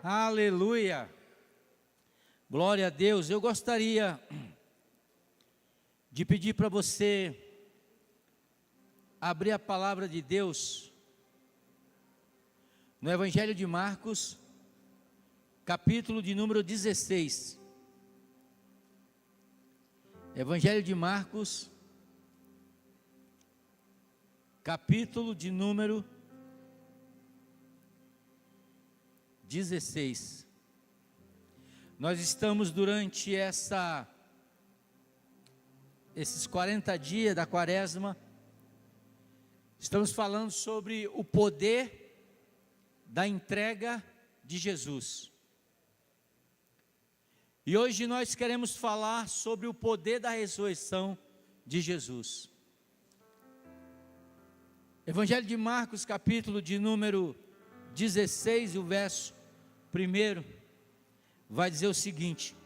Aleluia, glória a Deus. Eu gostaria de pedir para você abrir a palavra de Deus no Evangelho de Marcos, capítulo de número 16. Evangelho de Marcos, capítulo de número 16. Nós estamos durante esses 40 dias da quaresma, estamos falando sobre o poder da entrega de Jesus. E hoje nós queremos falar sobre o poder da ressurreição de Jesus. Evangelho de Marcos, capítulo de número 16, o verso 1, vai dizer o seguinte: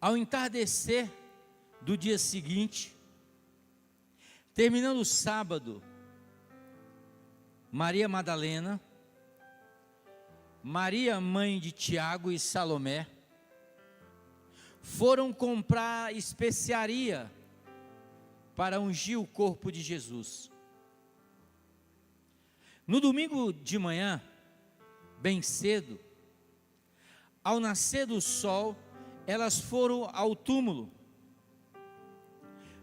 ao entardecer do dia seguinte, terminando o sábado, Maria Madalena, Maria mãe de Tiago e Salomé, foram comprar especiaria para ungir o corpo de Jesus. No domingo de manhã, bem cedo, ao nascer do sol, elas foram ao túmulo.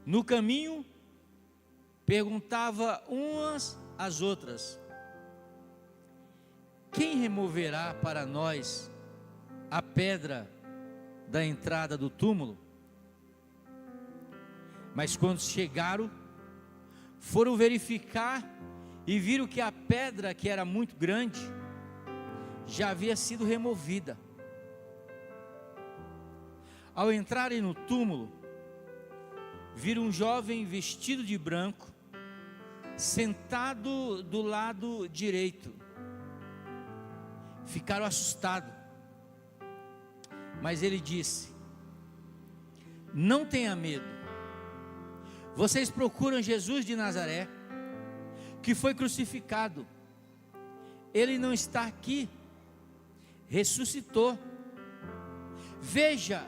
No caminho, perguntava umas às outras: quem removerá para nós a pedra da entrada do túmulo? Mas quando chegaram, foram verificar e viram que a pedra, que era muito grande, já havia sido removida. Ao entrarem no túmulo, viram um jovem vestido de branco, sentado do lado direito. Ficaram assustados. Mas ele disse: não tenha medo. Vocês procuram Jesus de Nazaré, que foi crucificado. Ele não está aqui, ressuscitou. Veja,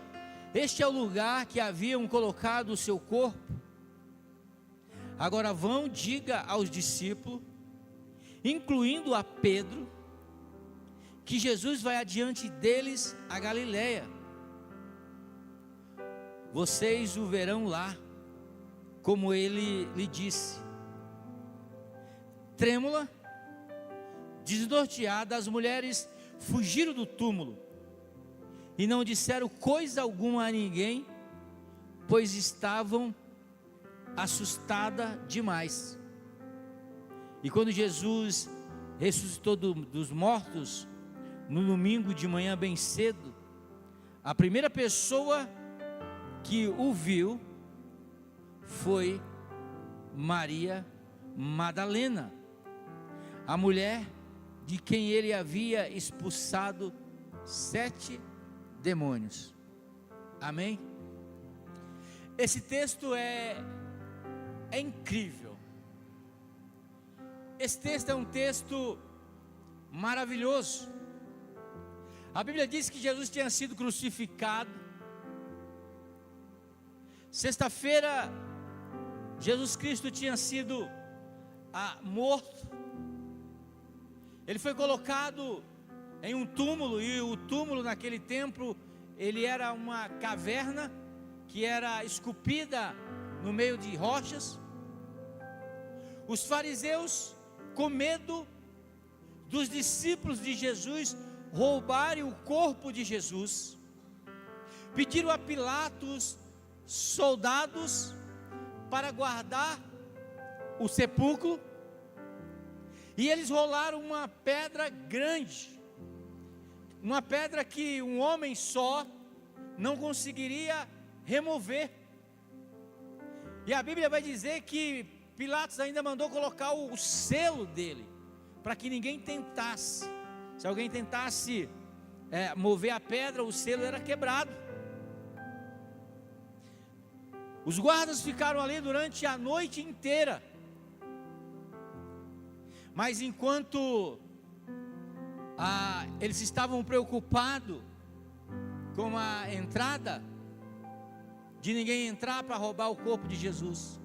este é o lugar que haviam colocado o seu corpo. Agora vão, diga aos discípulos, incluindo a Pedro, que Jesus vai adiante deles a Galileia. Vocês o verão lá, como ele lhe disse. Trêmula, desnorteada, as mulheres fugiram do túmulo e não disseram coisa alguma a ninguém, pois estavam assustadas demais. E quando Jesus ressuscitou dos mortos, no domingo de manhã bem cedo, a primeira pessoa que o viu foi Maria Madalena, a mulher de quem ele havia expulsado 7 demônios. Amém? Esse texto é incrível. Esse texto é um texto maravilhoso. A Bíblia diz que Jesus tinha sido crucificado. Sexta-feira, Jesus Cristo tinha sido morto. Ele foi colocado em um túmulo, e o túmulo naquele tempo, ele era uma caverna que era esculpida no meio de rochas. Os fariseus, com medo dos discípulos de Jesus roubarem o corpo de Jesus, pediram a Pilatos soldados para guardar o sepulcro, e eles rolaram uma pedra grande, uma pedra que um homem só não conseguiria remover. E a Bíblia vai dizer que Pilatos ainda mandou colocar o selo dele, para que ninguém tentasse. Se alguém tentasse mover a pedra, o selo era quebrado. Os guardas ficaram ali durante a noite inteira. Mas enquanto eles estavam preocupados com a entrada, de ninguém entrar para roubar o corpo de Jesus,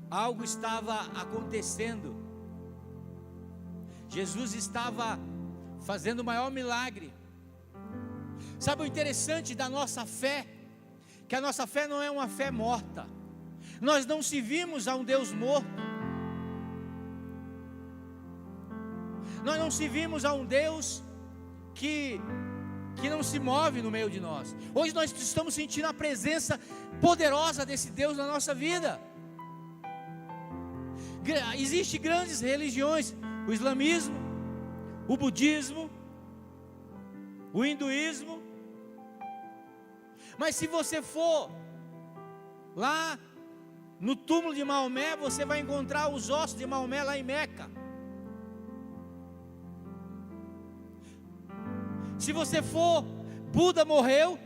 algo estava acontecendo. Jesus estava fazendo o maior milagre. Sabe o interessante da nossa fé? Que a nossa fé não é uma fé morta. Nós não servimos a um Deus morto. Nós não servimos a um Deus que não se move no meio de nós. Hoje nós estamos sentindo a presença poderosa desse Deus na nossa vida. Existem grandes religiões, o islamismo, o budismo, o hinduísmo. Mas se você for lá no túmulo de Maomé, você vai encontrar os ossos de Maomé lá em Meca. Se você for, Buda morreu.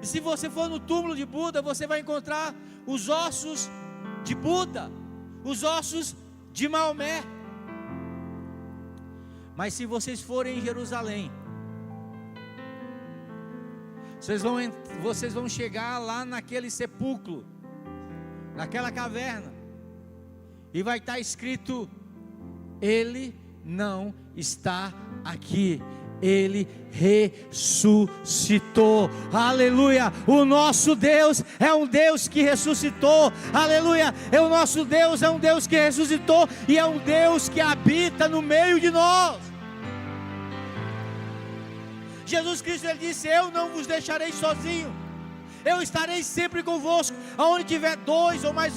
E se você for no túmulo de Buda, você vai encontrar os ossos de Buda, os ossos de Maomé. Mas se vocês forem em Jerusalém, vocês vão chegar lá naquele sepulcro, naquela caverna, e vai estar escrito: Ele não está aqui. Ele ressuscitou, aleluia. O nosso Deus é um Deus que ressuscitou, aleluia. O nosso Deus é um Deus que ressuscitou, e é um Deus que habita no meio de nós. Jesus Cristo, Ele disse: eu não vos deixarei sozinho, eu estarei sempre convosco. Aonde tiver dois ou mais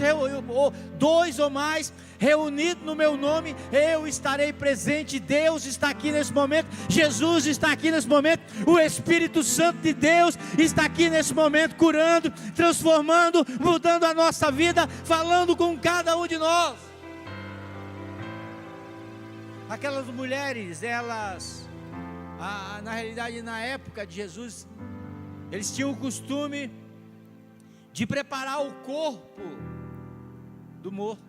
reunidos no meu nome, eu estarei presente. Deus está aqui nesse momento, Jesus está aqui nesse momento, o Espírito Santo de Deus está aqui nesse momento, curando, transformando, mudando a nossa vida, falando com cada um de nós. Aquelas mulheres, na realidade, na época de Jesus, eles tinham o costume de preparar o corpo do morto.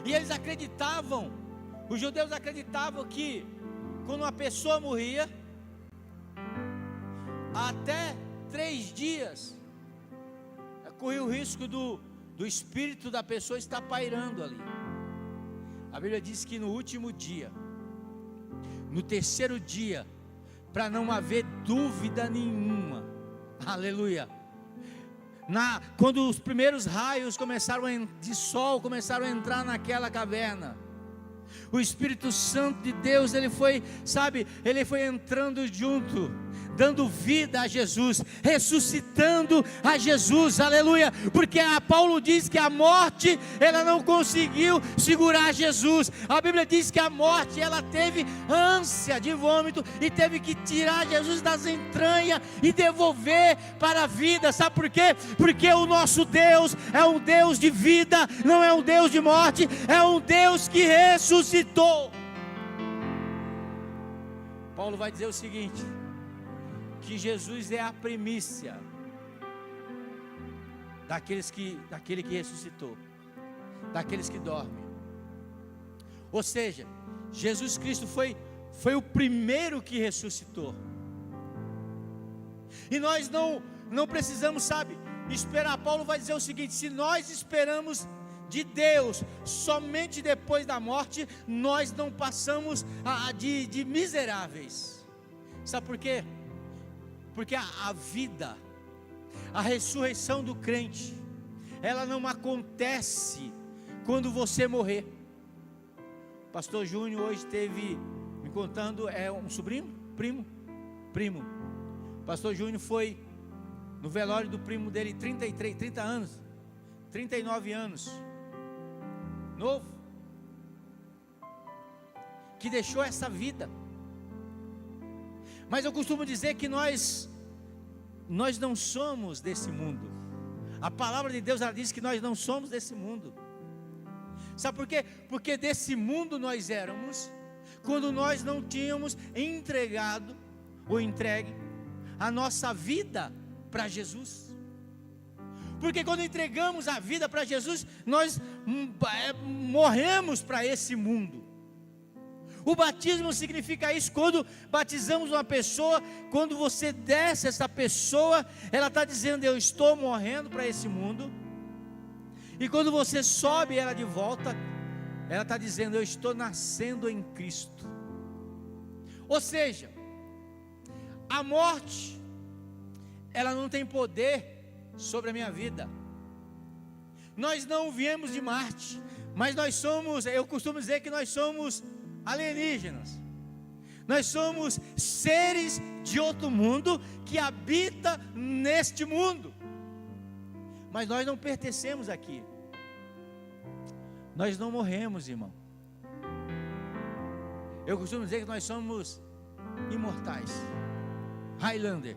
E eles acreditavam, os judeus acreditavam que quando uma pessoa morria, até 3 dias, corria o risco do espírito da pessoa estar pairando ali. A Bíblia diz que no último dia, no 3º dia, para não haver dúvida nenhuma, aleluia, quando os primeiros raios de sol começaram a entrar naquela caverna, o Espírito Santo de Deus, ele foi entrando junto, dando vida a Jesus, ressuscitando a Jesus, aleluia. Porque Paulo diz que a morte, ela não conseguiu segurar Jesus. A Bíblia diz que a morte, ela teve ânsia de vômito e teve que tirar Jesus das entranhas e devolver para a vida. Sabe por quê? Porque o nosso Deus é um Deus de vida, não é um Deus de morte, é um Deus que ressuscitou. Paulo vai dizer o seguinte: que Jesus é a primícia daquele que ressuscitou, daqueles que dormem. Ou seja, Jesus Cristo foi o primeiro que ressuscitou. E nós não precisamos, esperar. Paulo vai dizer o seguinte: se nós esperamos de Deus somente depois da morte, nós não passamos de miseráveis. Sabe por quê? Porque a vida, a ressurreição do crente, ela não acontece quando você morrer. O pastor Júnior hoje esteve me contando, é um sobrinho? Primo. O pastor Júnior foi no velório do primo dele, 30 anos, 39 anos, novo, que deixou essa vida. Mas eu costumo dizer que nós não somos desse mundo. A palavra de Deus, ela diz que nós não somos desse mundo. Sabe por quê? Porque desse mundo nós éramos, quando nós não tínhamos entregado ou entregue a nossa vida para Jesus. Porque quando entregamos a vida para Jesus, nós morremos para esse mundo. O batismo significa isso. Quando batizamos uma pessoa, quando você desce essa pessoa, ela está dizendo: eu estou morrendo para esse mundo. E quando você sobe ela de volta, ela está dizendo: eu estou nascendo em Cristo. Ou seja, a morte, ela não tem poder sobre a minha vida. Nós não viemos de Marte, mas nós somos, eu costumo dizer que nós somos alienígenas. Nós somos seres de outro mundo que habita neste mundo. Mas nós não pertencemos aqui. Nós não morremos, irmão. Eu costumo dizer que nós somos imortais. Highlander.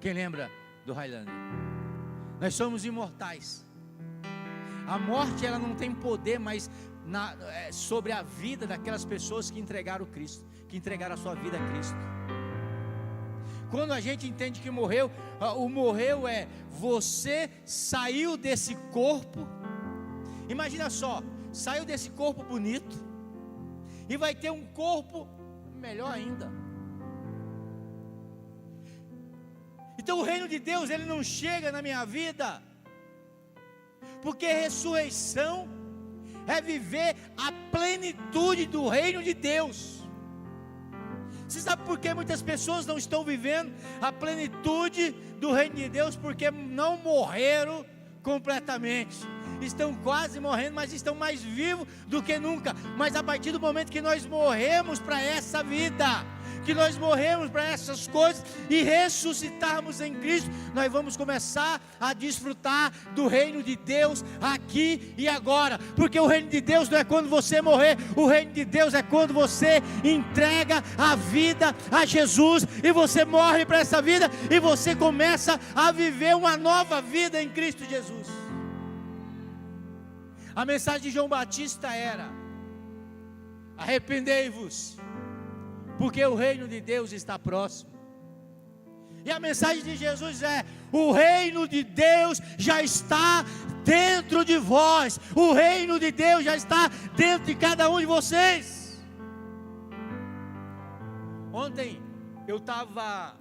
Quem lembra do Highlander? Nós somos imortais. A morte, ela não tem poder mais sobre a vida daquelas pessoas que entregaram Cristo, que entregaram a sua vida a Cristo. Quando a gente entende que morreu, o morreu é você saiu desse corpo. Imagina só, saiu desse corpo bonito e vai ter um corpo melhor ainda. Então o reino de Deus, ele não chega na minha vida, porque ressurreição é viver a plenitude do reino de Deus. Você sabe por que muitas pessoas não estão vivendo a plenitude do reino de Deus? Porque não morreram completamente. Estão quase morrendo, mas estão mais vivos do que nunca. Mas a partir do momento que nós morremos para essa vida, que nós morremos para essas coisas e ressuscitarmos em Cristo, nós vamos começar a desfrutar do reino de Deus aqui e agora. Porque o reino de Deus não é quando você morrer, o reino de Deus é quando você entrega a vida a Jesus e você morre para essa vida e você começa a viver uma nova vida em Cristo Jesus. A mensagem de João Batista era: arrependei-vos, porque o reino de Deus está próximo. E a mensagem de Jesus é: o reino de Deus já está dentro de vós. O reino de Deus já está dentro de cada um de vocês. Ontem eu estava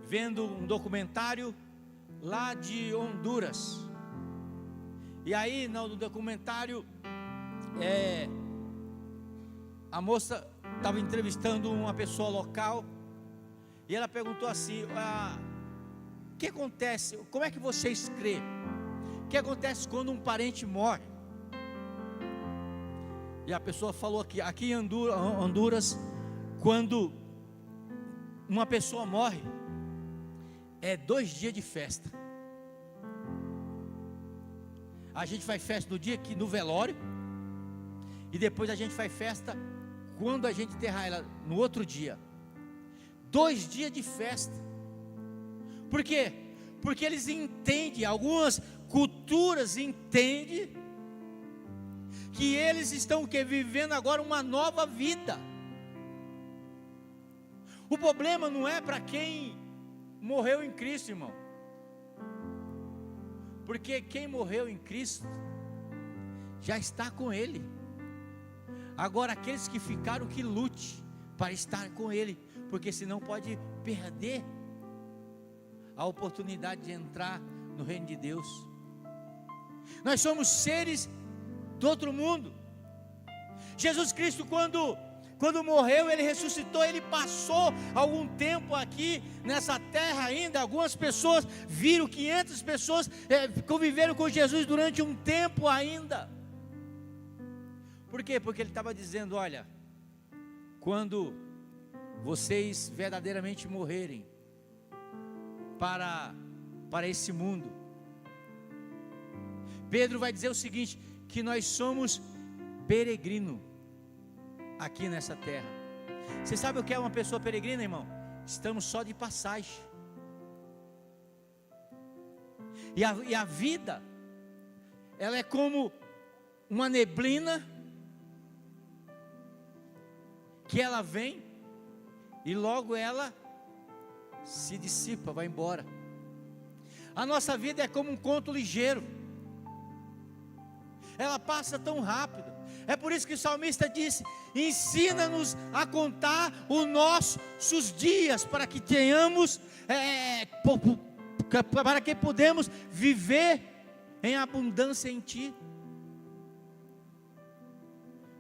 vendo um documentário lá de Honduras. E aí no documentário a moça estava entrevistando uma pessoa local e ela perguntou assim: o que acontece, como é que vocês crêem? O que acontece quando um parente morre? E a pessoa falou que aqui em Honduras, quando uma pessoa morre, é 2 dias de festa. A gente faz festa no dia que no velório, e depois a gente faz festa quando a gente enterrar ela no outro dia. 2 dias de festa. Por quê? Porque eles entendem, algumas culturas entendem que eles estão vivendo agora uma nova vida. O problema não é para quem morreu em Cristo, irmão. Porque quem morreu em Cristo já está com Ele. Agora aqueles que ficaram, que lute para estar com Ele, porque senão pode perder a oportunidade de entrar no reino de Deus. Nós somos seres do outro mundo. Jesus Cristo, quando morreu, Ele ressuscitou, Ele passou algum tempo aqui nessa terra ainda. Algumas pessoas viram, 500 pessoas conviveram com Jesus durante um tempo ainda. Por quê? Porque Ele estava dizendo: olha, quando vocês verdadeiramente morrerem para esse mundo, Pedro vai dizer o seguinte: que nós somos peregrino aqui nessa terra. Você sabe o que é uma pessoa peregrina, irmão? Estamos só de passagem. E a vida, ela é como uma neblina que ela vem e logo ela se dissipa, vai embora. A nossa vida é como um conto ligeiro, ela passa tão rápido. É por isso que o salmista disse: ensina-nos a contar os nossos dias, para que tenhamos, para que podemos viver em abundância em Ti.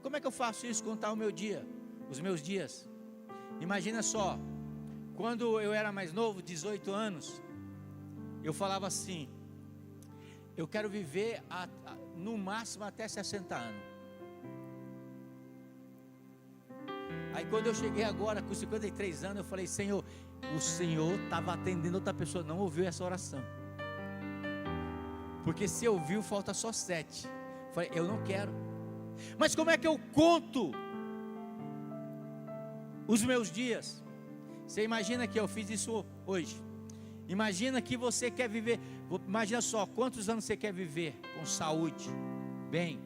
Como é que eu faço isso? Contar o meu dia, os meus dias. Imagina só, quando eu era mais novo, 18 anos, eu falava assim: eu quero viver no máximo até 60 anos. Aí quando eu cheguei agora com 53 anos, eu falei: Senhor, o Senhor estava atendendo outra pessoa, não ouviu essa oração. Porque se ouviu, falta só 7. Eu falei: eu não quero. Mas como é que eu conto os meus dias? Você imagina que eu fiz isso hoje. Imagina que você quer viver, imagina só, quantos anos você quer viver com saúde, bem,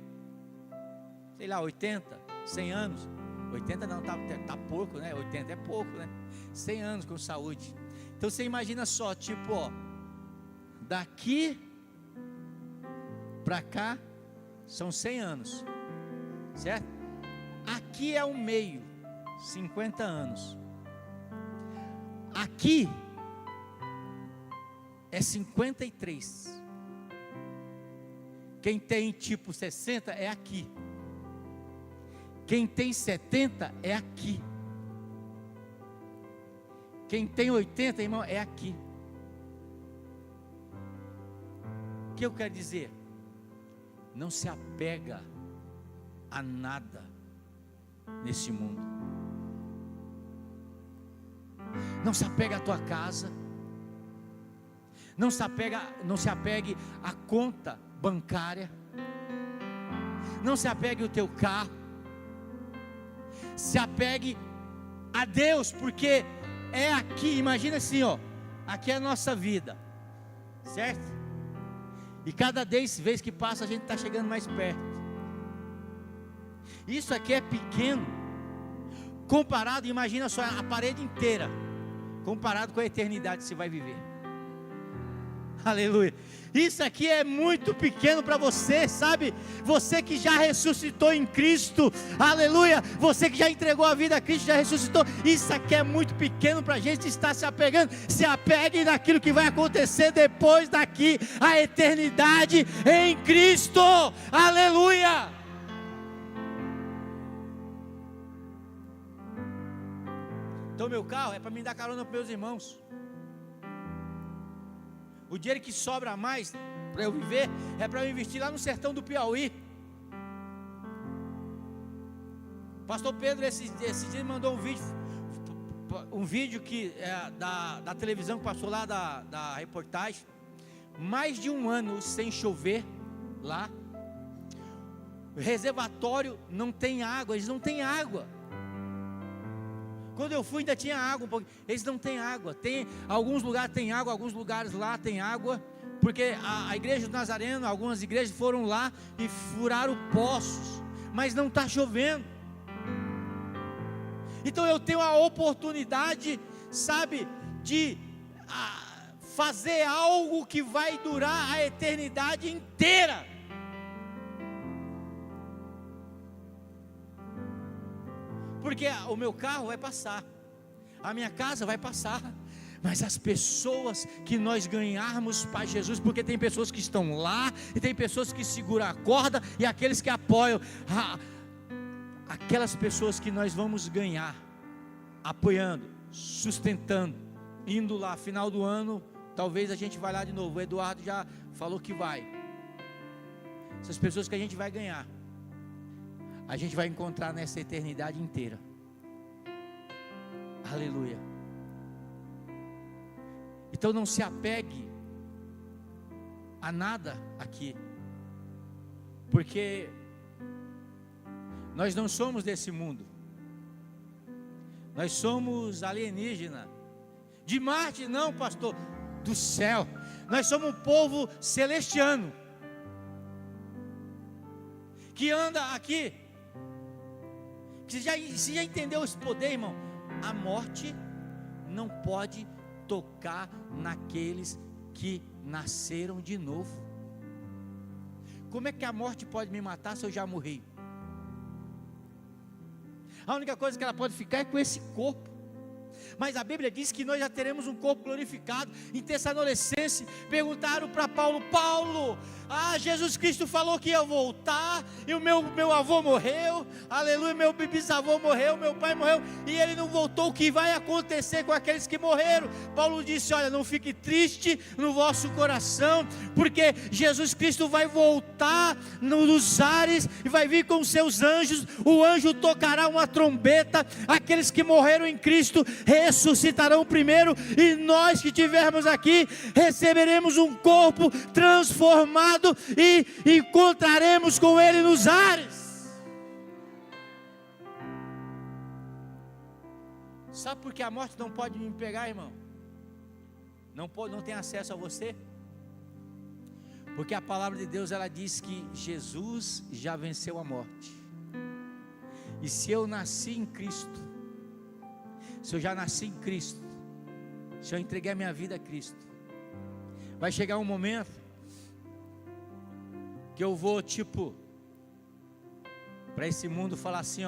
sei lá, 80, 100 anos. 80 não, tá pouco, né? 80 é pouco, né? 100 anos com saúde. Então você imagina só, tipo, ó, daqui para cá são 100 anos, certo? Aqui é o meio, 50 anos. Aqui é 53. Quem tem tipo 60 é aqui. Quem tem 70 é aqui. Quem tem 80, irmão, é aqui. O que eu quero dizer? Não se apega a nada nesse mundo. Não se apega à tua casa. Não se apegue à conta bancária. Não se apegue ao teu carro. Se apegue a Deus, porque é aqui, imagina assim, ó, aqui é a nossa vida, certo? E cada vez que passa a gente está chegando mais perto. Isso aqui é pequeno, comparado, imagina só a parede inteira, comparado com a eternidade que você vai viver. Aleluia. Isso aqui é muito pequeno para você, sabe? Você que já ressuscitou em Cristo, aleluia. Você que já entregou a vida a Cristo, já ressuscitou. Isso aqui é muito pequeno para a gente estar se apegando. Se apegue naquilo que vai acontecer depois daqui, a eternidade em Cristo, aleluia. Então meu carro é para me dar carona para meus irmãos. O dinheiro que sobra mais para eu viver é para eu investir lá no sertão do Piauí. Pastor Pedro esse dia mandou um vídeo que da televisão que passou lá da reportagem. Mais de um ano sem chover lá. O reservatório não tem água, eles não têm água. Quando eu fui ainda tinha água um pouquinho. Eles não têm água. Tem, alguns lugares tem água, alguns lugares lá tem água. Porque a igreja do Nazareno, algumas igrejas foram lá e furaram poços. Mas não está chovendo. Então eu tenho a oportunidade, sabe, de fazer algo que vai durar a eternidade inteira. Porque o meu carro vai passar, a minha casa vai passar, mas as pessoas que nós ganharmos para Jesus, porque tem pessoas que estão lá, e tem pessoas que seguram a corda, e aqueles que apoiam, aquelas pessoas que nós vamos ganhar, apoiando, sustentando, indo lá, final do ano, talvez a gente vá lá de novo, o Eduardo já falou que vai, essas pessoas que a gente vai ganhar, a gente vai encontrar nessa eternidade inteira. Aleluia. Então não se apegue a nada aqui, porque nós não somos desse mundo. Nós somos alienígena. De Marte não, pastor, do céu. Nós somos um povo celestiano que anda aqui, Você já entendeu esse poder, irmão? A morte não pode tocar naqueles que nasceram de novo. Como é que a morte pode me matar se eu já morri? A única coisa que ela pode ficar é com esse corpo. Mas a Bíblia diz que nós já teremos um corpo glorificado. Em Tessalonicenses, perguntaram para Paulo: Paulo, Jesus Cristo falou que ia voltar, e o meu avô morreu, aleluia, meu bisavô morreu, meu pai morreu, e ele não voltou. O que vai acontecer com aqueles que morreram? Paulo disse: olha, não fique triste no vosso coração, porque Jesus Cristo vai voltar nos ares, e vai vir com seus anjos. O anjo tocará uma trombeta, aqueles que morreram em Cristo ressuscitarão primeiro, e nós que estivermos aqui receberemos um corpo transformado e encontraremos com Ele nos ares. Sabe por que a morte não pode me pegar, irmão? Não tem acesso a você? Porque a palavra de Deus, ela diz que Jesus já venceu a morte. E se eu nasci em Cristo, se eu já nasci em Cristo, se eu entreguei a minha vida a Cristo, vai chegar um momento que eu vou para esse mundo falar assim,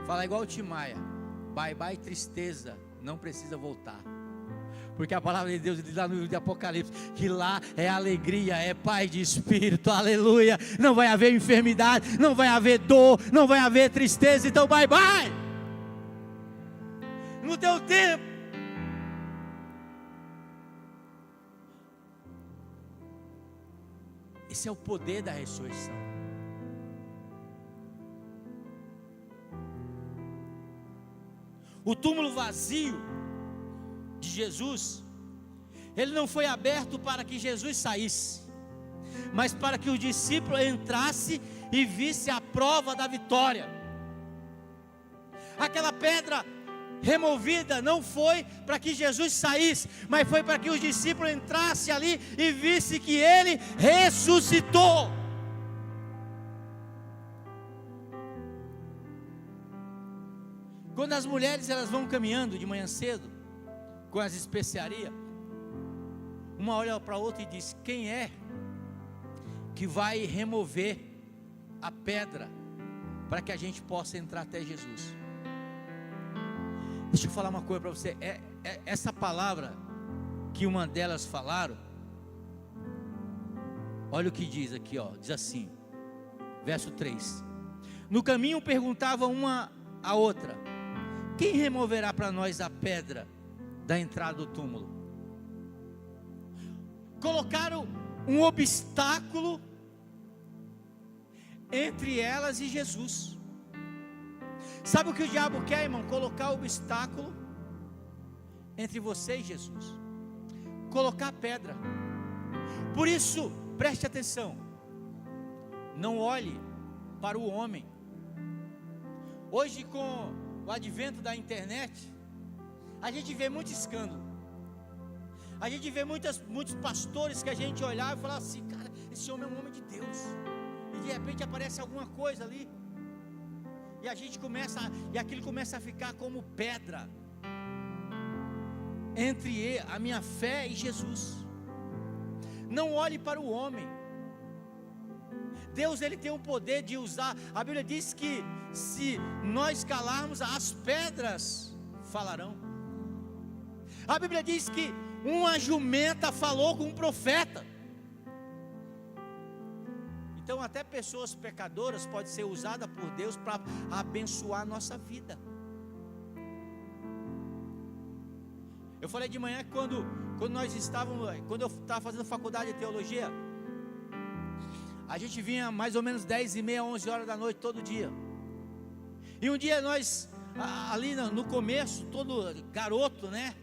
falar igual o Tim Maia: bye bye tristeza, não precisa voltar. Porque a palavra de Deus diz lá no livro de Apocalipse que lá é alegria, é paz de espírito, aleluia. Não vai haver enfermidade, não vai haver dor, não vai haver tristeza. Então bye bye. No teu tempo. Esse é o poder da ressurreição. O túmulo vazio de Jesus, ele não foi aberto para que Jesus saísse, mas para que os discípulos entrassem e vissem a prova da vitória. Aquela pedra removida não foi para que Jesus saísse, mas foi para que os discípulos entrassem ali e vissem que Ele ressuscitou. Quando as mulheres elas vão caminhando de manhã cedo com as especiarias, uma olha para a outra e diz: quem é que vai remover a pedra para que a gente possa entrar até Jesus? Deixa eu falar uma coisa para você. Essa palavra que uma delas falaram, olha o que diz aqui, diz assim, verso 3: no caminho perguntava uma a outra: quem removerá para nós a pedra da entrada do túmulo? Colocaram um obstáculo entre elas e Jesus. Sabe o que o diabo quer, irmão? Colocar obstáculo entre você e Jesus, colocar a pedra. Por isso, preste atenção, não olhe para o homem. Hoje, com o advento da internet, a gente vê muito escândalo. A gente vê muitos pastores que a gente olhava e falava assim: cara, esse homem é um homem de Deus, e de repente aparece alguma coisa ali, e aquilo começa a ficar como pedra entre a minha fé e Jesus. Não olhe para o homem. Deus, ele tem o poder de usar. A Bíblia diz que se nós calarmos, as pedras falarão. A Bíblia diz que uma jumenta falou com um profeta. Então até pessoas pecadoras podem ser usadas por Deus para abençoar a nossa vida. Eu falei de manhã que quando eu estava fazendo faculdade de teologia, a gente vinha mais ou menos 10h30, 11 horas da noite todo dia. E um dia nós, ali no começo, todo garoto, né?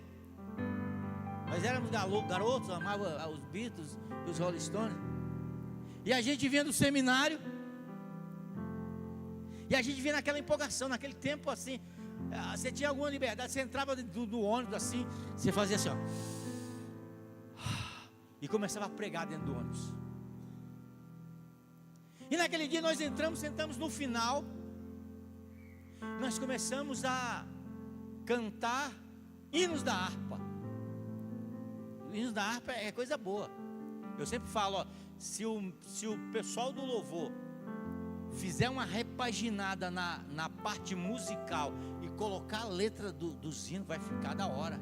Nós éramos garotos, amava os Beatles e os Rolling Stones. E a gente vinha do seminário, e a gente vinha naquela empolgação, naquele tempo assim, você tinha alguma liberdade, você entrava do ônibus assim, você fazia assim, e começava a pregar dentro do ônibus. E naquele dia nós sentamos no final, nós começamos a cantar hinos da harpa. Hinos da harpa é coisa boa. Eu sempre falo, ó, se o pessoal do louvor fizer uma repaginada na parte musical e colocar a letra dos hinos, vai ficar da hora.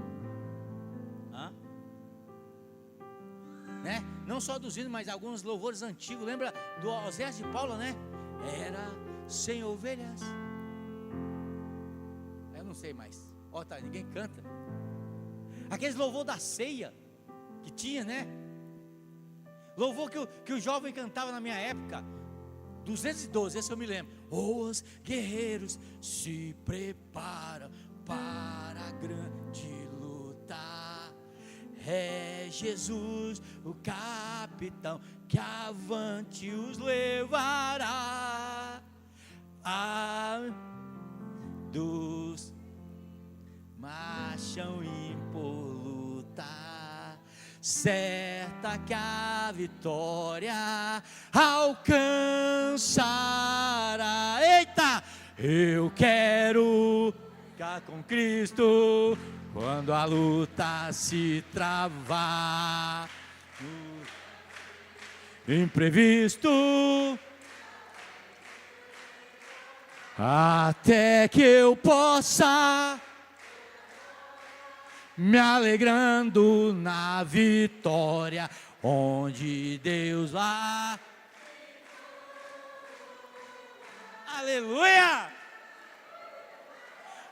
Né? Não só dos hinos, mas alguns louvores antigos. Lembra do Oséias de Paula, né? Era sem ovelhas. Eu não sei mais. Ó, tá, ninguém canta. Aqueles louvor da ceia que tinha, né? Louvor que o jovem cantava na minha época. 212, esse eu me lembro. Os guerreiros se preparam para a grande luta. É Jesus o capitão que avante os levará. Dos marcham impoluta, certa que a vitória alcançará. Eita, eu quero ficar com Cristo quando a luta se travar. Imprevisto, até que eu possa me alegrando na vitória, onde Deus lá. Aleluia!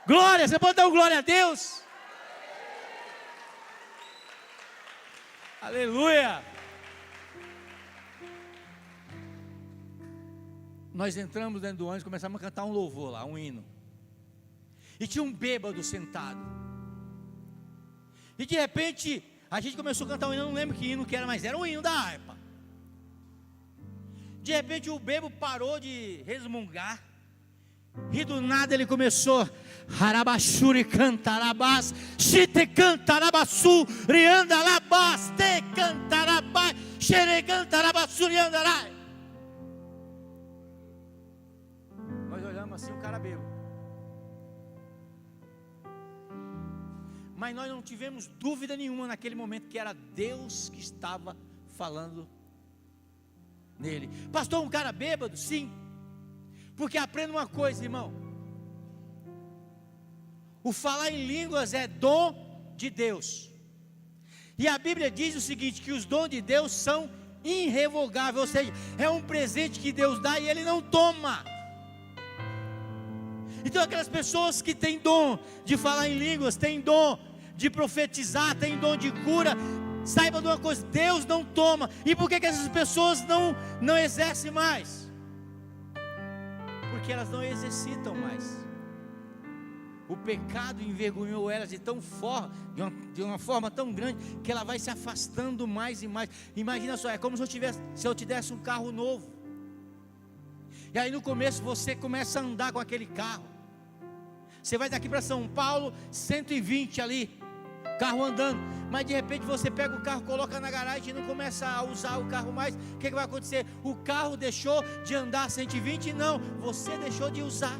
Glória, você pode dar um glória a Deus? Aleluia! Nós entramos dentro do ônibus e começamos a cantar um louvor lá, um hino. E tinha um bêbado sentado. E de repente, a gente começou a cantar um hino, eu não lembro que hino que era, mas era um hino da harpa. De repente o bêbado parou de resmungar. E do nada ele começou. Harabashuri cantarabás, chite cantarabassu, riandalabás, te cantarabás, xere cantarabassu, riandarai. Nós olhamos assim, um cara bêbado. Mas nós não tivemos dúvida nenhuma naquele momento que era Deus que estava falando nele. Pastor, um cara bêbado? Sim. Porque aprenda uma coisa, irmão. O falar em línguas é dom de Deus. E a Bíblia diz o seguinte, que os dons de Deus são irrevogáveis. Ou seja, é um presente que Deus dá e Ele não toma. Então aquelas pessoas que têm dom de falar em línguas, têm dom de profetizar, têm dom de cura, saiba de uma coisa, Deus não toma. E por que essas pessoas não exercem mais? Porque elas não exercitam mais. O pecado envergonhou elas de uma forma tão grande, que ela vai se afastando mais e mais. Imagina só, é como se eu te desse um carro novo. E aí no começo você começa a andar com aquele carro. Você vai daqui para São Paulo, 120 ali, carro andando. Mas de repente você pega o carro, coloca na garagem e não começa a usar o carro mais. O que vai acontecer? O carro deixou de andar 120? Não, você deixou de usar.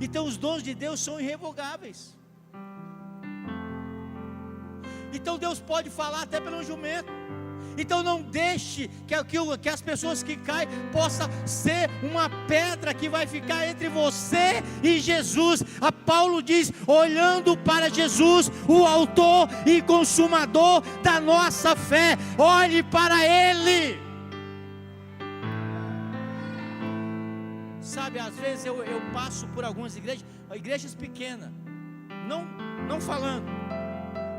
Então os dons de Deus são irrevogáveis. Então Deus pode falar até pelo jumento. Então não deixe que as pessoas que caem possa ser uma pedra que vai ficar entre você e Jesus. A Paulo diz, olhando para Jesus, o autor e consumador da nossa fé, olhe para Ele. Sabe, às vezes eu passo por algumas igrejas pequenas, não falando,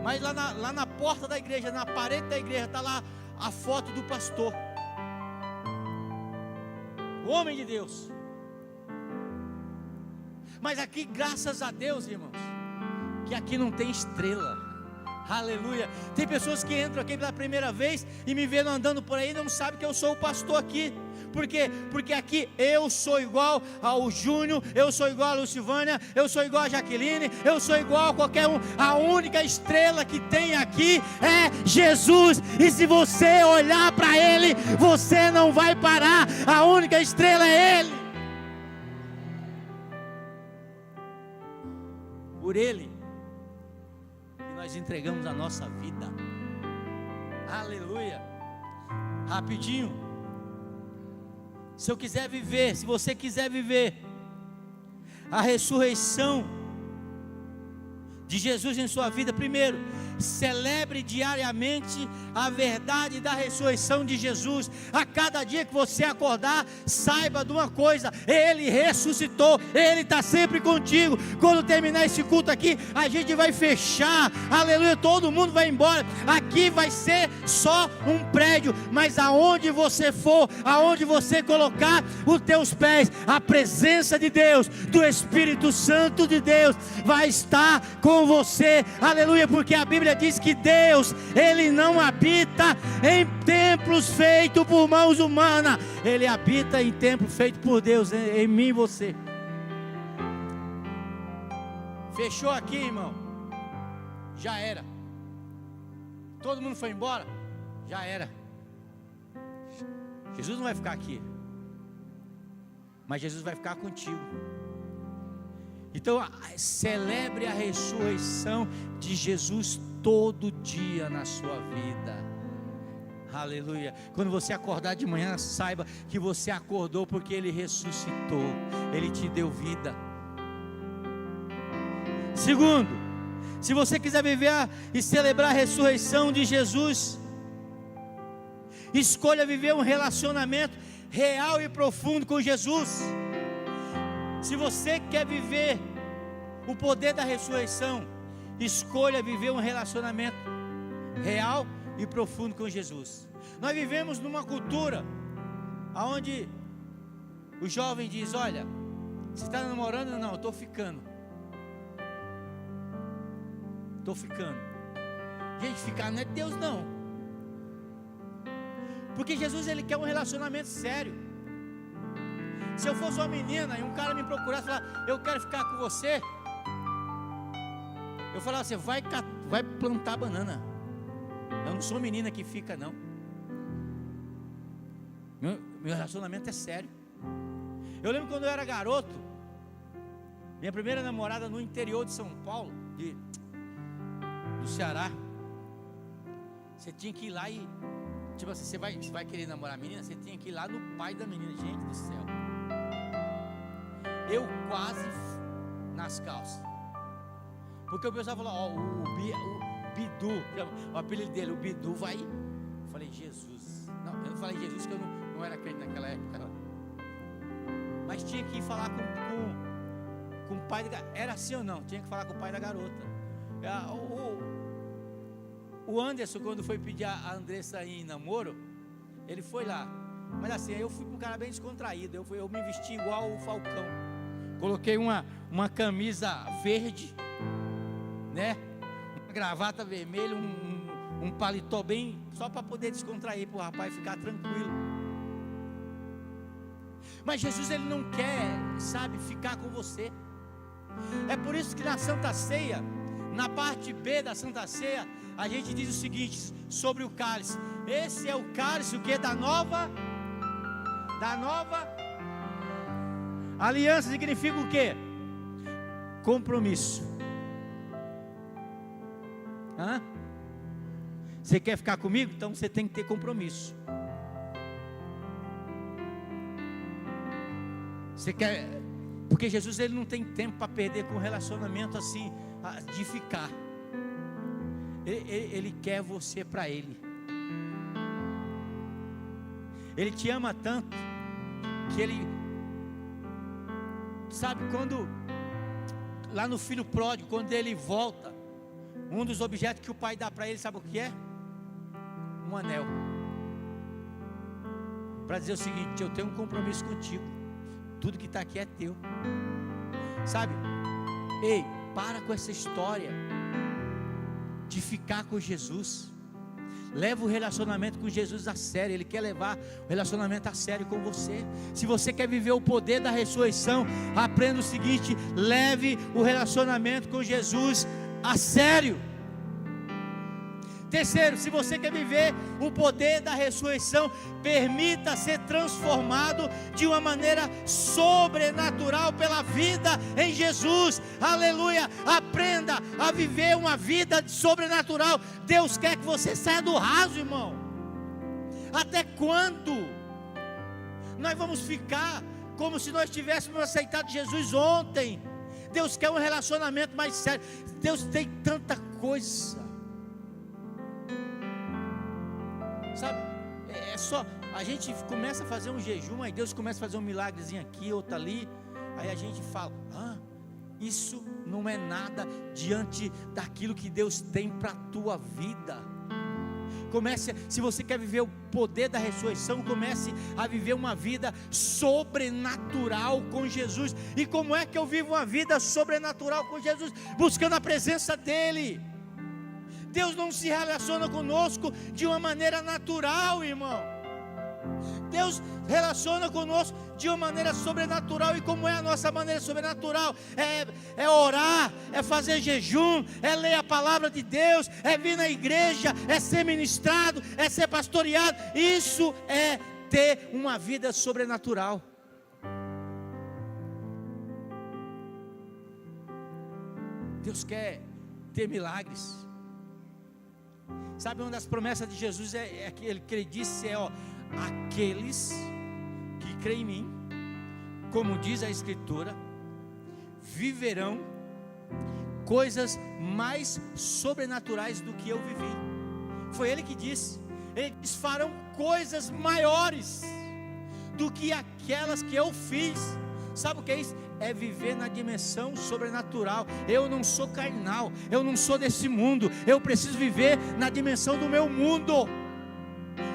mas lá na porta da igreja, na parede da igreja, está lá a foto do pastor, o homem de Deus. Mas aqui, graças a Deus, irmãos, que aqui não tem estrela. Aleluia. Tem pessoas que entram aqui pela primeira vez e me vendo andando por aí e não sabem que eu sou o pastor aqui. Por quê? Porque aqui eu sou igual ao Júnior, eu sou igual a Lucivânia, eu sou igual a Jaqueline, eu sou igual a qualquer um. A única estrela que tem aqui é Jesus. E se você olhar para Ele, você não vai parar. A única estrela é Ele. por Ele que nós entregamos a nossa vida. Aleluia. Rapidinho. Se você quiser viver a ressurreição de Jesus em sua vida, primeiro, celebre diariamente a verdade da ressurreição de Jesus. A cada dia que você acordar, saiba de uma coisa: Ele ressuscitou, Ele está sempre contigo. Quando terminar esse culto aqui, a gente vai fechar, aleluia, todo mundo vai embora. Aqui vai ser só um prédio, mas aonde você for, aonde você colocar os teus pés, a presença de Deus, do Espírito Santo de Deus, vai estar com você, aleluia, porque a Bíblia diz que Deus, Ele não habita em templos feitos por mãos humanas, Ele habita em templo feito por Deus, em mim e você. Fechou aqui, irmão? Já era. Todo mundo foi embora? Já era. Jesus não vai ficar aqui, mas Jesus vai ficar contigo. Então, celebre a ressurreição de Jesus todo dia na sua vida. Aleluia. Quando você acordar de manhã, saiba que você acordou porque Ele ressuscitou, Ele te deu vida. Segundo, se você quiser viver e celebrar a ressurreição de Jesus, escolha viver um relacionamento real e profundo com Jesus. Se você quer viver o poder da ressurreição, escolha viver um relacionamento real e profundo com Jesus. Nós vivemos numa cultura onde o jovem diz: olha, você está namorando? Não, eu estou ficando. Estou ficando. Gente, ficar não é Deus não. Porque Jesus, Ele quer um relacionamento sério. Se eu fosse uma menina e um cara me procurasse e falar: eu quero ficar com você, eu falava: você vai plantar banana. Eu não sou menina que fica não. Meu relacionamento é sério. Eu lembro quando eu era garoto, minha primeira namorada no interior de São Paulo, do Ceará. Você tinha que ir lá e, tipo assim, você vai querer namorar a menina, você tinha que ir lá no pai da menina. Gente do céu, eu quase nas calças, porque o pessoal falou: ó, o Bidu, o apelido dele, o Bidu, vai. Eu falei: Jesus. Não, eu não falei Jesus, que eu não era crente naquela época não. Mas tinha que ir falar com o pai da garota. Era assim ou não? Tinha que falar com o pai da garota. O Anderson, quando foi pedir a Andressa em namoro, ele foi lá. Mas assim, eu fui um cara bem descontraído. Eu me vesti igual o Falcão. Coloquei uma camisa verde, né? Uma gravata vermelha, um paletó bem, só para poder descontrair, para o rapaz ficar tranquilo. Mas Jesus, Ele não quer, sabe, ficar com você. É por isso que na Santa Ceia, na parte B da Santa Ceia, a gente diz o seguinte sobre o cálice: esse é o cálice, o que? Da nova aliança. Significa o que? Compromisso. Você quer ficar comigo? Então você tem que ter compromisso. Você quer, porque Jesus, Ele não tem tempo para perder com relacionamento assim, de ficar. Ele quer você para Ele. Ele te ama tanto que Ele, sabe, quando lá no filho pródigo, quando ele volta, um dos objetos que o pai dá para ele, sabe o que é? Um anel, para dizer o seguinte: eu tenho um compromisso contigo, tudo que está aqui é teu. Sabe? Ei, para com essa história de ficar com Jesus. Leva o relacionamento com Jesus a sério. Ele quer levar o relacionamento a sério com você. Se você quer viver o poder da ressurreição, aprenda o seguinte: leve o relacionamento com Jesus a sério. Terceiro, se você quer viver o poder da ressurreição, permita ser transformado de uma maneira sobrenatural pela vida em Jesus. Aleluia! Aprenda a viver uma vida sobrenatural. Deus quer que você saia do raso, irmão. Até quando nós vamos ficar como se nós tivéssemos aceitado Jesus ontem? Deus quer um relacionamento mais sério. Deus tem tanta coisa. Sabe, é só, a gente começa a fazer um jejum, aí Deus começa a fazer um milagrezinho aqui, outro ali, aí a gente fala, isso não é nada diante daquilo que Deus tem para a tua vida. Comece, se você quer viver o poder da ressurreição, comece a viver uma vida sobrenatural com Jesus. E como é que eu vivo uma vida sobrenatural com Jesus? Buscando a presença dEle. Deus não se relaciona conosco de uma maneira natural, irmão. Deus relaciona conosco de uma maneira sobrenatural. E como é a nossa maneira sobrenatural? É orar, é fazer jejum, é ler a palavra de Deus, é vir na igreja, é ser ministrado, é ser pastoreado. Isso é ter uma vida sobrenatural. Deus quer ter milagres. Sabe, uma das promessas de Jesus é aquele que ele disse, aqueles que creem em mim, como diz a Escritura, viverão coisas mais sobrenaturais do que eu vivi. Foi ele que disse, eles farão coisas maiores do que aquelas que eu fiz. Sabe o que é isso? É viver na dimensão sobrenatural. Eu não sou carnal, eu não sou desse mundo, eu preciso viver na dimensão do meu mundo.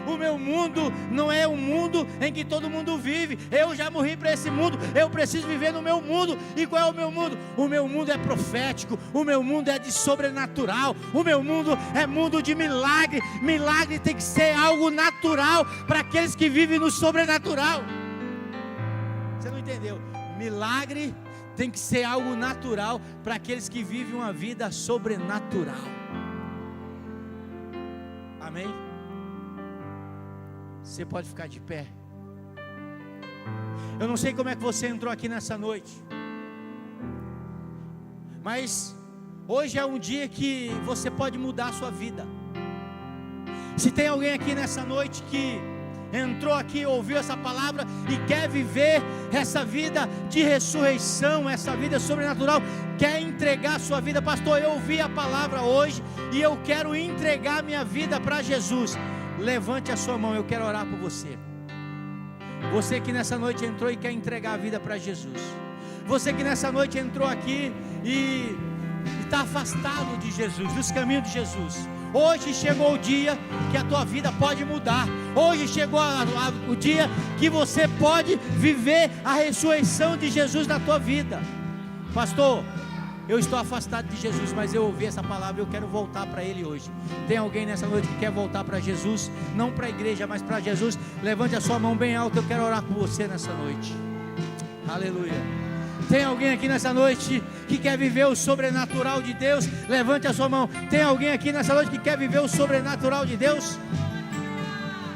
O meu mundo não é um mundo em que todo mundo vive. Eu já morri para esse mundo, eu preciso viver no meu mundo. E qual é o meu mundo? O meu mundo é profético, o meu mundo é de sobrenatural, o meu mundo é mundo de milagre. Milagre tem que ser algo natural para aqueles que vivem no sobrenatural. Você não entendeu? Milagre tem que ser algo natural para aqueles que vivem uma vida sobrenatural. Amém? Você pode ficar de pé. Eu não sei como é que você entrou aqui nessa noite, mas hoje é um dia que você pode mudar a sua vida. Se tem alguém aqui nessa noite que entrou aqui, ouviu essa palavra e quer viver essa vida de ressurreição, essa vida sobrenatural, quer entregar a sua vida, pastor, eu ouvi a palavra hoje e eu quero entregar minha vida para Jesus. Levante a sua mão, eu quero orar por você. Você que nessa noite entrou e quer entregar a vida para Jesus. Você que nessa noite entrou aqui e está afastado de Jesus, dos caminhos de Jesus. Hoje chegou o dia que a tua vida pode mudar. Hoje chegou o dia que você pode viver a ressurreição de Jesus na tua vida. Pastor, eu estou afastado de Jesus, mas eu ouvi essa palavra e eu quero voltar para Ele hoje. Tem alguém nessa noite que quer voltar para Jesus? Não para a igreja, mas para Jesus? Levante a sua mão bem alta, eu quero orar por você nessa noite. Aleluia. Tem alguém aqui nessa noite que quer viver o sobrenatural de Deus? Levante a sua mão. Tem alguém aqui nessa noite que quer viver o sobrenatural de Deus?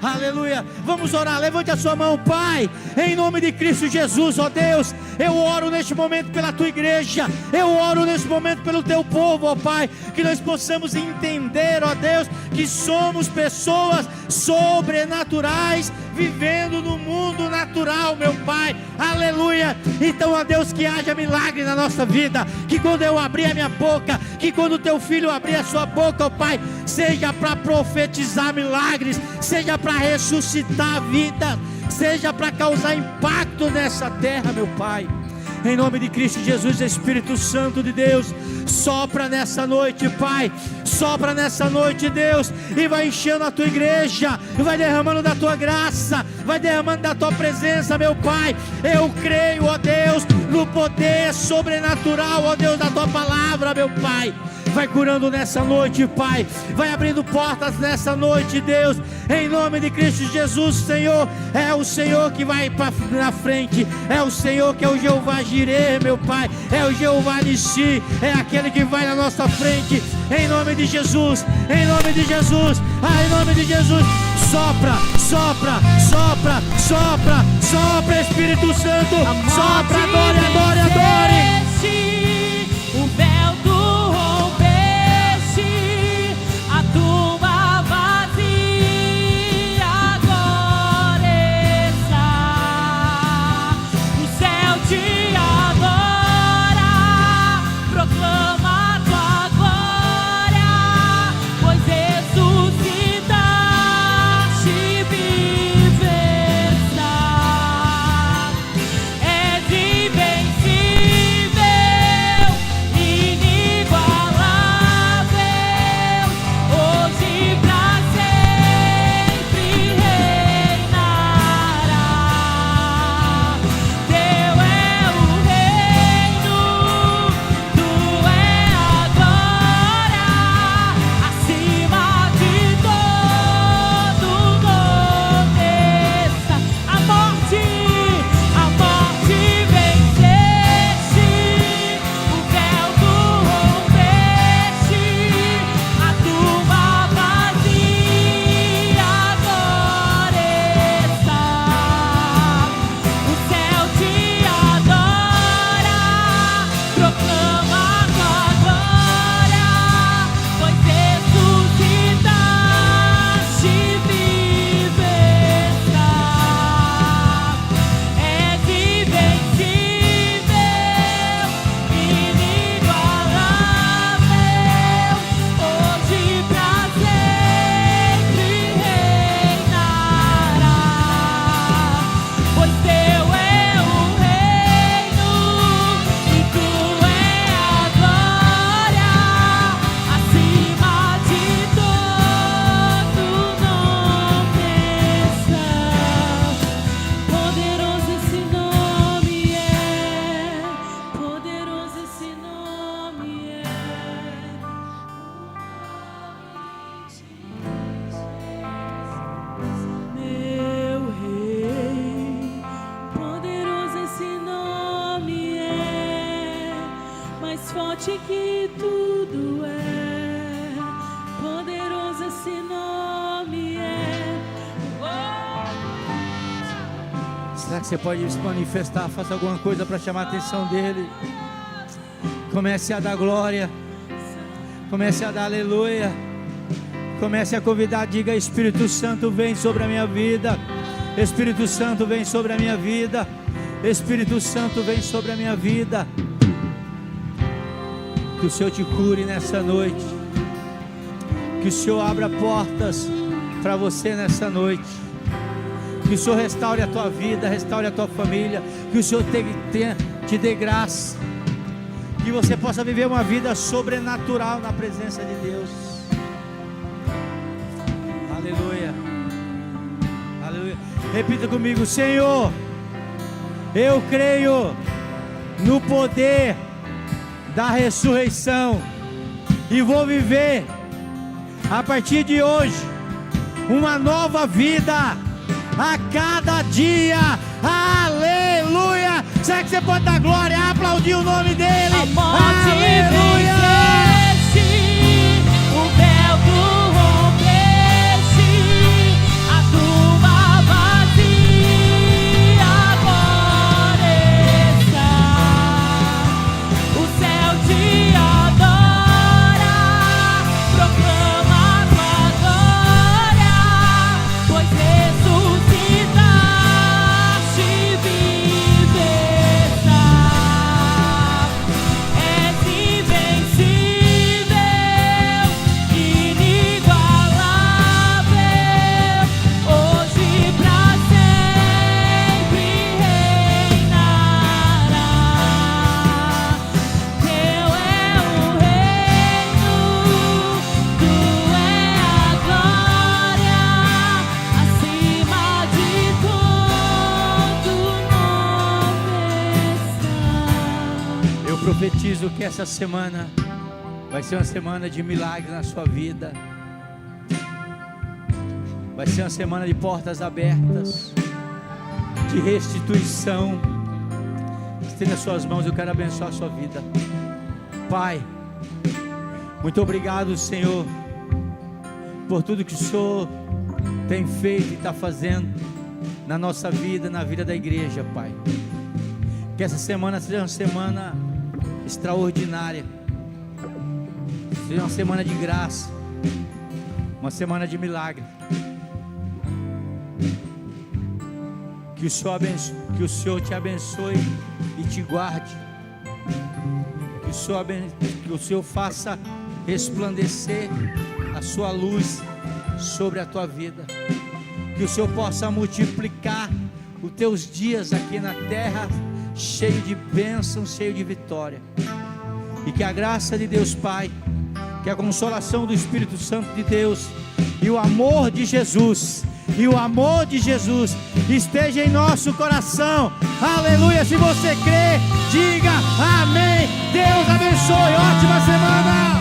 Aleluia, vamos orar, levante a sua mão. Pai, em nome de Cristo Jesus, ó Deus, eu oro neste momento pela tua igreja, eu oro neste momento pelo teu povo, ó Pai, que nós possamos entender, ó Deus, que somos pessoas sobrenaturais, vivendo no mundo natural, meu Pai, aleluia. Então, ó Deus, que haja milagre na nossa vida, que quando eu abrir a minha boca, que quando o teu filho abrir a sua boca, ó Pai, seja para profetizar milagres, seja para ressuscitar a vida, seja para causar impacto nessa terra, meu Pai. Em nome de Cristo Jesus, Espírito Santo de Deus, sopra nessa noite, Pai, sopra nessa noite, Deus, e vai enchendo a tua igreja, e vai derramando da tua graça, vai derramando da tua presença, meu Pai. Eu creio, ó Deus, no poder sobrenatural, ó Deus, da tua palavra, meu Pai. vai curando nessa noite, Pai, vai abrindo portas nessa noite, Deus, em nome de Cristo Jesus. Senhor, é o Senhor que vai na frente, é o Senhor que é o Jeová Jireh, meu Pai, é o Jeová Nissi, é aquele que vai na nossa frente, em nome de Jesus, em nome de Jesus, em nome de Jesus. Sopra, sopra, sopra, sopra, sopra, Espírito Santo, sopra, adore, adore, adore. O véu tu rompeste, a tumba vazia agora está. O céu te adora, proclama a tua glória, pois ressuscitaste e vives está. És invencível, inigualável, hoje pra sempre reinará. Teu é o reino, tu é a glória, acima de todo nome está. A morte venceste, o véu tu rompeste, a tumba vazia agora está. O céu te adora, proclama a tua glória, pois ressuscitaste e vives está. És invencível, inigualável, hoje pra sempre reinará. Pois teu é o reino e tu é a glória, acima de todo nome está. Poderoso esse nome é, poderoso esse nome é. Meu rei, poderoso esse nome é, mais forte que tudo é. Poderoso esse nome é. Será que você pode se manifestar? Faça alguma coisa para chamar a atenção dele. Comece a dar glória, comece a dar aleluia, comece a convidar. Diga: Espírito Santo, vem sobre a minha vida. Espírito Santo, vem sobre a minha vida. Espírito Santo, vem sobre a minha vida. Que o Senhor te cure nessa noite, que o Senhor abra portas para você nessa noite, que o Senhor restaure a tua vida, restaure a tua família, que o Senhor te dê graça, que você possa viver uma vida sobrenatural na presença de Deus. Aleluia, aleluia. Repita comigo: Senhor, eu creio no poder da ressurreição e vou viver a partir de hoje uma nova vida a cada dia. Aleluia. Será que você pode dar glória, aplaudir o nome dele? A morte venceste, o véu tu rompeste, a tumba vazia agora está. O céu te adora, proclama a tua glória, pois ressuscitaste e vives está. És invencível, inigualável, hoje pra sempre reinará. Teu é o reino, tu é a glória, acima de todo nome está. Eu profetizo que essa semana Vai ser uma semana de milagres na sua vida. Vai ser uma semana de portas abertas, de restituição. Estenda suas mãos, eu quero abençoar a sua vida. Pai, muito obrigado, Senhor, por tudo que o Senhor tem feito e está fazendo na nossa vida, na vida da igreja, Pai. Que essa semana seja uma semana extraordinária, seja uma semana de graça, uma semana de milagre. Que o Senhor te abençoe e te guarde. Que o Senhor faça resplandecer a sua luz sobre a tua vida. Que o Senhor possa multiplicar os teus dias aqui na terra, cheio de bênçãos, cheio de vitória. E que a graça de Deus Pai, que a consolação do Espírito Santo de Deus e o amor de Jesus esteja em nosso coração. Aleluia. Se você crê, diga amém. Deus abençoe. Ótima semana.